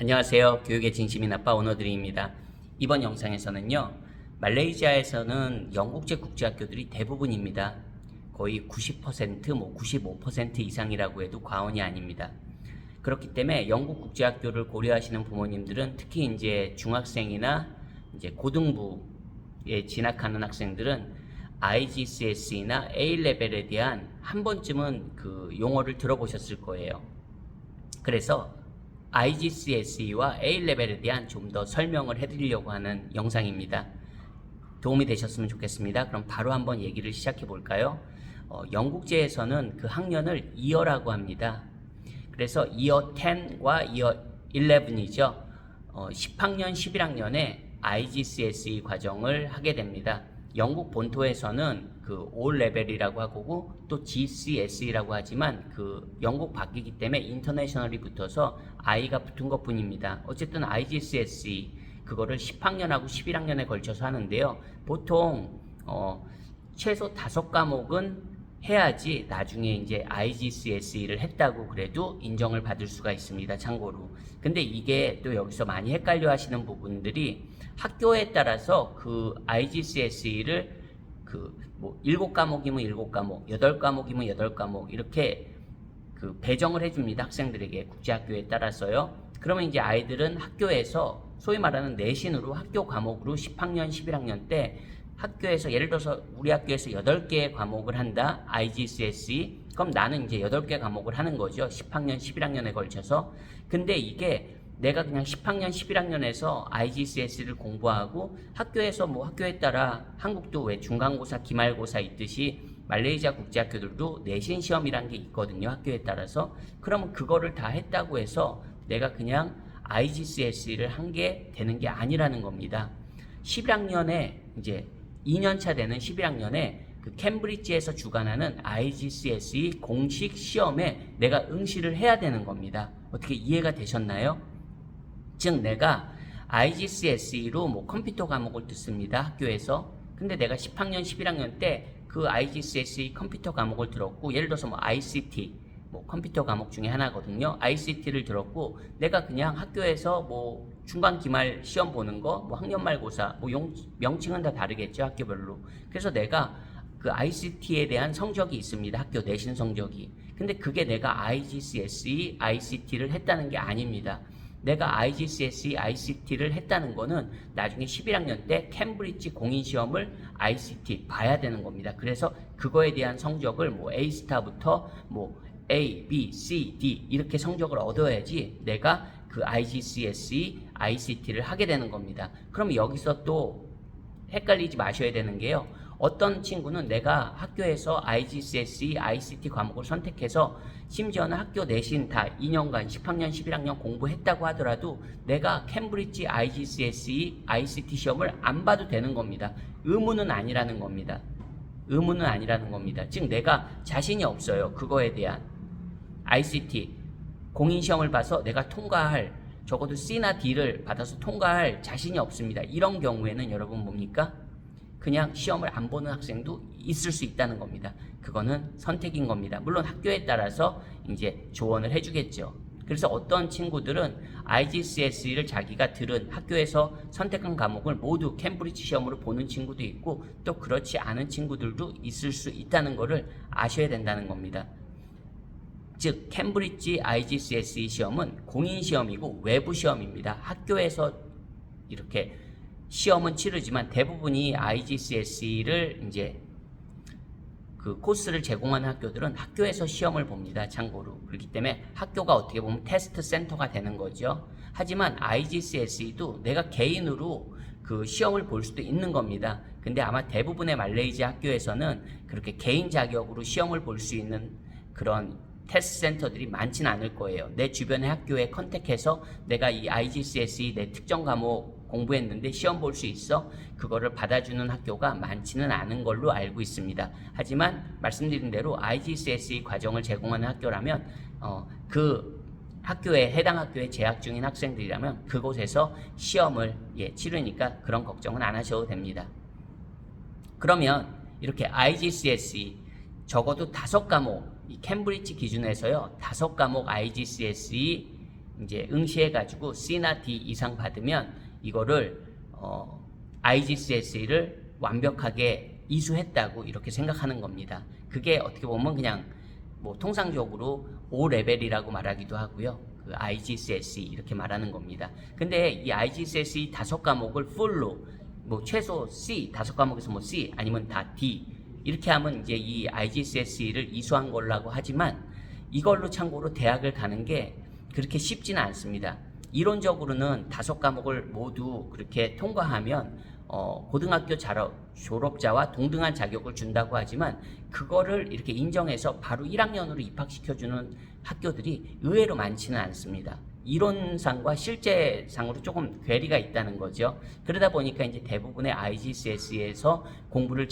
안녕하세요. 교육의 진심인 아빠 오너드리입니다. 이번 영상에서는요, 말레이시아에서는 영국제 국제학교들이 대부분입니다. 거의 90%, 95% 이상이라고 해도 과언이 아닙니다. 그렇기 때문에 영국 국제학교를 고려하시는 부모님들은 특히 이제 중학생이나 이제 고등부에 진학하는 학생들은 IGCSE나 A레벨에 대한 한 번쯤은 그 용어를 들어보셨을 거예요. 그래서 IGCSE와 A레벨에 대한 좀 더 설명을 해드리려고 하는 영상입니다. 도움이 되셨으면 좋겠습니다. 그럼 바로 한번 얘기를 시작해 볼까요? 영국제에서는 그 학년을 이어라고 합니다. 그래서 이어 10과 이어 11이죠. 10학년, 11학년에 IGCSE 과정을 하게 됩니다. 영국 본토에서는 그 O 레벨이라고 하고 또 GCSE라고 하지만 그 영국 바뀌기 때문에 인터내셔널이 붙어서 I가 붙은 것 뿐입니다. 어쨌든 IGCSE 그거를 10학년하고 11학년에 걸쳐서 하는데요. 보통 최소 5과목은 해야지 나중에 이제 IGCSE를 했다고 그래도 인정을 받을 수가 있습니다. 참고로. 근데 이게 또 여기서 많이 헷갈려 하시는 부분들이 학교에 따라서 그 IGCSE를 그 뭐 7과목이면 7과목, 8과목이면 8과목 이렇게 그 배정을 해줍니다. 학생들에게 국제학교에 따라서요. 그러면 이제 아이들은 학교에서 소위 말하는 내신으로 학교 과목으로 10학년, 11학년 때 학교에서 예를 들어서 우리 학교에서 8개의 과목을 한다. IGCSE. 그럼 나는 이제 8개 과목을 하는 거죠. 10학년, 11학년에 걸쳐서. 근데 이게 내가 그냥 10학년, 11학년에서 IGCSE를 공부하고 학교에서 뭐 학교에 따라 한국도 왜 중간고사, 기말고사 있듯이 말레이시아 국제학교들도 내신 시험이란 게 있거든요. 학교에 따라서. 그러면 그거를 다 했다고 해서 내가 그냥 IGCSE를 한 게 되는 게 아니라는 겁니다. 11학년에 이제 2년차 되는 11학년에 그 캠브리지에서 주관하는 IGCSE 공식 시험에 내가 응시를 해야 되는 겁니다. 어떻게 이해가 되셨나요? 즉 내가 IGCSE로 뭐 컴퓨터 과목을 듣습니다. 학교에서. 근데 내가 10학년, 11학년 때 그 IGCSE 컴퓨터 과목을 들었고 예를 들어서 뭐 ICT 뭐 컴퓨터 과목 중에 하나거든요. ICT를 들었고 내가 그냥 학교에서 뭐 중간 기말 시험 보는 거, 뭐 학년 말고사, 뭐 명칭은 다 다르겠죠. 학교별로. 그래서 내가 그 ICT에 대한 성적이 있습니다. 학교 내신 성적이. 근데 그게 내가 IGCSE, ICT를 했다는 게 아닙니다. 내가 IGCSE, ICT를 했다는 거는 나중에 11학년 때 캠브리지 공인시험을 ICT 봐야 되는 겁니다. 그래서 그거에 대한 성적을 뭐 A스타부터 뭐 A, B, C, D 이렇게 성적을 얻어야지 내가 그 IGCSE, ICT를 하게 되는 겁니다. 그럼 여기서 또 헷갈리지 마셔야 되는 게요. 어떤 친구는 내가 학교에서 IGCSE, ICT 과목을 선택해서 심지어는 학교 내신 다 2년간 10학년, 11학년 공부했다고 하더라도 내가 캠브리지 IGCSE, ICT 시험을 안 봐도 되는 겁니다. 의무는 아니라는 겁니다. 의무는 아니라는 겁니다. 즉 내가 자신이 없어요. 그거에 대한 ICT 공인시험을 봐서 내가 통과할 적어도 C나 D를 받아서 통과할 자신이 없습니다. 이런 경우에는 여러분 뭡니까? 그냥 시험을 안 보는 학생도 있을 수 있다는 겁니다. 그거는 선택인 겁니다. 물론 학교에 따라서 이제 조언을 해주겠죠. 그래서 어떤 친구들은 IGCSE를 자기가 들은 학교에서 선택한 과목을 모두 캠브리지 시험으로 보는 친구도 있고 또 그렇지 않은 친구들도 있을 수 있다는 것을 아셔야 된다는 겁니다. 즉 캠브리지 IGCSE 시험은 공인시험이고 외부 시험입니다. 학교에서 이렇게 시험은 치르지만 대부분이 IGCSE를 이제 그 코스를 제공하는 학교들은 학교에서 시험을 봅니다. 참고로. 그렇기 때문에 학교가 어떻게 보면 테스트 센터가 되는 거죠. 하지만 IGCSE도 내가 개인으로 그 시험을 볼 수도 있는 겁니다. 근데 아마 대부분의 말레이시아 학교에서는 그렇게 개인 자격으로 시험을 볼 수 있는 그런 테스트 센터들이 많지는 않을 거예요. 내 주변의 학교에 컨택해서 내가 이 IGCSE 내 특정 과목 공부했는데 시험 볼 수 있어? 그거를 받아주는 학교가 많지는 않은 걸로 알고 있습니다. 하지만 말씀드린 대로 IGCSE 과정을 제공하는 학교라면 그 학교에 해당 학교에 재학 중인 학생들이라면 그곳에서 시험을 치르니까 그런 걱정은 안 하셔도 됩니다. 그러면 이렇게 IGCSE 적어도 5과목 이 캠브리지 기준에서요 5과목 IGCSE 이제 응시해가지고 C나 D 이상 받으면 이거를 IGCSE를 완벽하게 이수했다고 이렇게 생각하는 겁니다. 그게 어떻게 보면 그냥 뭐 통상적으로 O 레벨이라고 말하기도 하고요. 그 IGCSE 이렇게 말하는 겁니다. 근데 이 IGCSE 5과목을 풀로 뭐 최소 C 5과목에서 뭐 C 아니면 다 D 이렇게 하면 이제 이 IGCSE를 이수한 걸라고 하지만 이걸로 참고로 대학을 가는 게 그렇게 쉽지는 않습니다. 이론적으로는 5과목을 모두 그렇게 통과하면 고등학교 졸업자와 동등한 자격을 준다고 하지만 그거를 이렇게 인정해서 바로 1학년으로 입학시켜주는 학교들이 의외로 많지는 않습니다. 이론상과 실제상으로 조금 괴리가 있다는 거죠. 그러다 보니까 이제 대부분의 IGCSE에서 공부를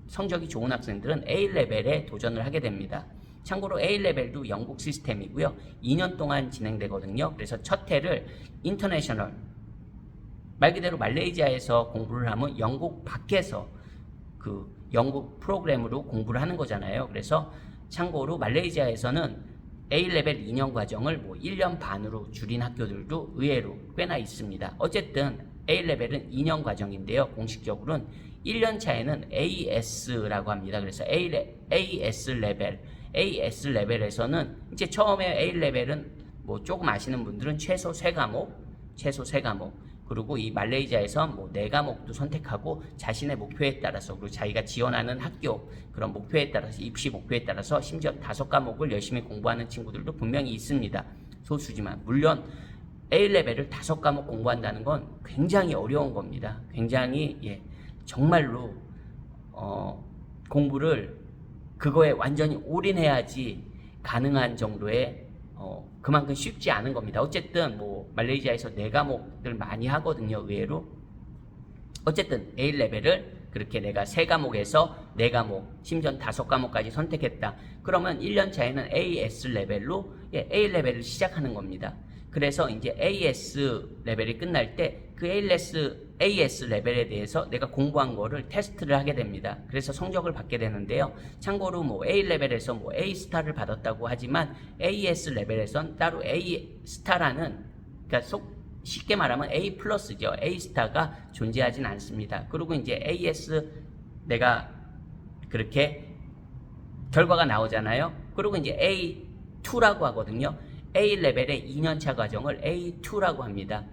성적이 좋은 학생들은 A레벨에 도전을 하게 됩니다. 참고로 A레벨도 영국 시스템이고요. 2년 동안 진행되거든요. 그래서 첫 해를 인터내셔널, 말 그대로 말레이시아에서 공부를 하면 영국 밖에서 그 영국 프로그램으로 공부를 하는 거잖아요. 그래서 참고로 말레이시아에서는 A레벨 2년 과정을 뭐 1년 반으로 줄인 학교들도 의외로 꽤나 있습니다. 어쨌든 A레벨은 2년 과정인데요. 공식적으로는 1년 차에는 AS라고 합니다. 그래서 AS 레벨에서는 이제 처음에 A 레벨은 뭐 조금 아시는 분들은 최소 3과목, 그리고 이 말레이시아에서 뭐 4과목도 선택하고 자신의 목표에 따라서 그리고 자기가 지원하는 학교 그런 목표에 따라서 입시 목표에 따라서 심지어 5과목을 열심히 공부하는 친구들도 분명히 있습니다. 소수지만 물론 A 레벨을 5과목 공부한다는 건 굉장히 어려운 겁니다. 굉장히 정말로 공부를 그거에 완전히 올인해야지 가능한 정도의 그만큼 쉽지 않은 겁니다. 어쨌든 뭐 말레이시아에서 4과목들 많이 하거든요. 의외로. 어쨌든 A레벨을 그렇게 내가 3과목에서 4과목, 심지어 5과목까지 선택했다. 그러면 1년 차에는 AS 레벨로 A레벨을 시작하는 겁니다. 그래서 이제 AS 레벨이 끝날 때 그 AS 레벨에 대해서 내가 공부한 거를 테스트를 하게 됩니다. 그래서 성적을 받게 되는데요. 참고로 뭐 A 레벨에서 뭐 A 스타를 받았다고 하지만 AS 레벨에선 따로 A 스타라는 그러니까 쉽게 말하면 A 플러스죠. A 스타가 존재하진 않습니다. 그리고 이제 AS 내가 그렇게 결과가 나오잖아요. 그리고 이제 A2라고 하거든요. A 레벨의 2년차 과정을 A2라고 합니다.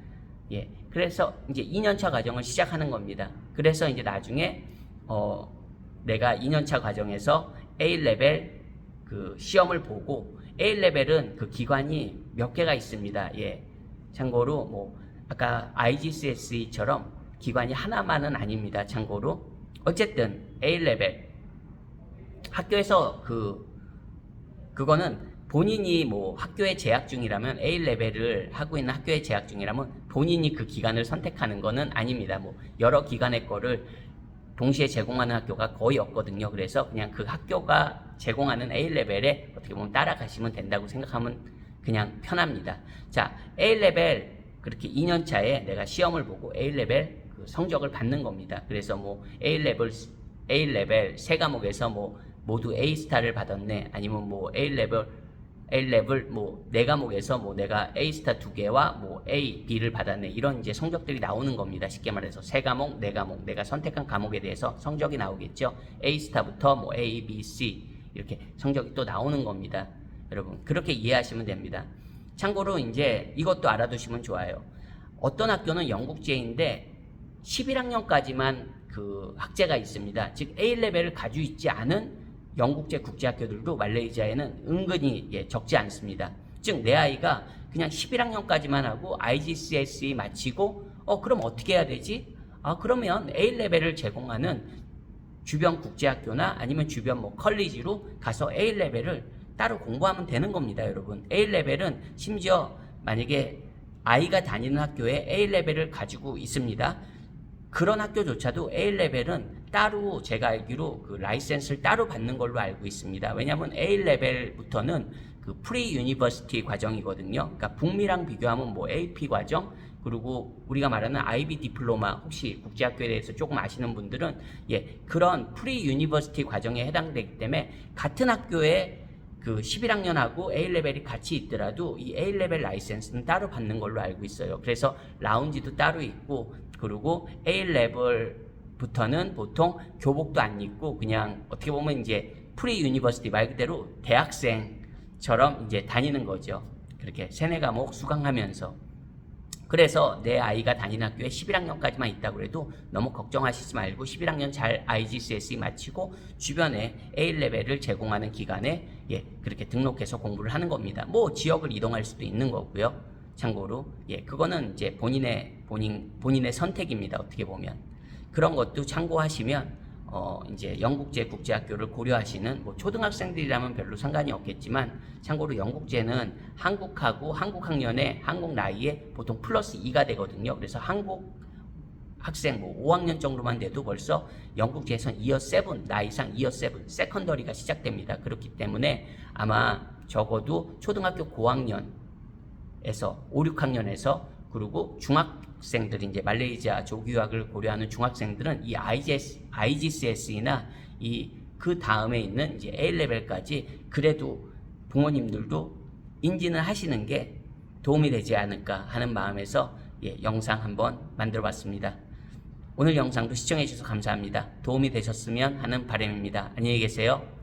그래서 이제 2년차 과정을 시작하는 겁니다. 그래서 이제 나중에 내가 2년차 과정에서 A 레벨 그 시험을 보고 A 레벨은 그 기관이 몇 개가 있습니다. 참고로 뭐 아까 IGCSE처럼 기관이 하나만은 아닙니다. 참고로 어쨌든 A 레벨 학교에서 그거는 본인이 뭐 학교에 재학 중이라면 A 레벨을 하고 있는 학교에 재학 중이라면 본인이 그 기간을 선택하는 거는 아닙니다. 뭐 여러 기관의 거를 동시에 제공하는 학교가 거의 없거든요. 그래서 그냥 그 학교가 제공하는 A 레벨에 어떻게 보면 따라가시면 된다고 생각하면 그냥 편합니다. 자, A 레벨 그렇게 2년 차에 내가 시험을 보고 A 레벨 그 성적을 받는 겁니다. 그래서 뭐 A 레벨 3과목에서 뭐 모두 A 스타를 받았네. 아니면 뭐 A 레벨 뭐 4과목에서 뭐 내가 A 스타 2개와 뭐 A, B를 받았네. 이런 이제 성적들이 나오는 겁니다. 쉽게 말해서 3과목, 4과목 내가 선택한 과목에 대해서 성적이 나오겠죠. A 스타부터 뭐 A, B, C 이렇게 성적이 또 나오는 겁니다. 여러분 그렇게 이해하시면 됩니다. 참고로 이제 이것도 알아두시면 좋아요. 어떤 학교는 영국제인데 11학년까지만 그 학제가 있습니다. 즉 A 레벨을 가지고 있지 않은 영국제 국제학교들도 말레이시아에는 은근히 적지 않습니다. 즉 내 아이가 그냥 11학년까지만 하고 IGCSE 마치고 그럼 어떻게 해야 되지? 그러면 A레벨을 제공하는 주변 국제학교나 아니면 주변 뭐 컬리지로 가서 A레벨을 따로 공부하면 되는 겁니다. 여러분 A레벨은 심지어 만약에 아이가 다니는 학교에 A레벨을 가지고 있습니다. 그런 학교조차도 A레벨은 따로 제가 알기로 그 라이센스를 따로 받는 걸로 알고 있습니다. 왜냐하면 A레벨부터는 그 프리 유니버시티 과정이거든요. 그러니까 북미랑 비교하면 뭐 AP 과정 그리고 우리가 말하는 IB 디플로마 혹시 국제학교에 대해서 조금 아시는 분들은 그런 프리 유니버시티 과정에 해당되기 때문에 같은 학교에 그 11학년하고 A레벨이 같이 있더라도 이 A레벨 라이센스는 따로 받는 걸로 알고 있어요. 그래서 라운지도 따로 있고, 그리고 A레벨부터는 보통 교복도 안 입고 그냥 어떻게 보면 이제 프리 유니버시티 말 그대로 대학생처럼 이제 다니는 거죠. 그렇게 세네 과목 수강하면서. 그래서 내 아이가 다니는 학교에 11학년까지만 있다고 해도 너무 걱정하시지 말고 11학년 잘 IGCSE 마치고 주변에 A레벨을 제공하는 기관에 그렇게 등록해서 공부를 하는 겁니다. 뭐 지역을 이동할 수도 있는 거고요. 참고로 그거는 이제 본인의 선택입니다. 어떻게 보면 그런 것도 참고하시면 이제 영국제 국제학교를 고려하시는 뭐 초등학생들이라면 별로 상관이 없겠지만 참고로 영국제는 한국하고 한국 학년에 한국 나이에 보통 플러스 2가 되거든요. 그래서 한국 학생 뭐 5학년 정도만 돼도 벌써 영국제에선 이어 7 나이상 이어 7 세컨더리가 시작됩니다. 그렇기 때문에 아마 적어도 초등학교 고학년에서 5, 6학년에서 그리고 중학생들이 이제 말레이시아 조기 유학을 고려하는 중학생들은 이 IGCSE나 그 다음에 있는 이제 A레벨까지 그래도 부모님들도 인지는 하시는 게 도움이 되지 않을까 하는 마음에서 영상 한번 만들어 봤습니다. 오늘 영상도 시청해 주셔서 감사합니다. 도움이 되셨으면 하는 바람입니다. 안녕히 계세요.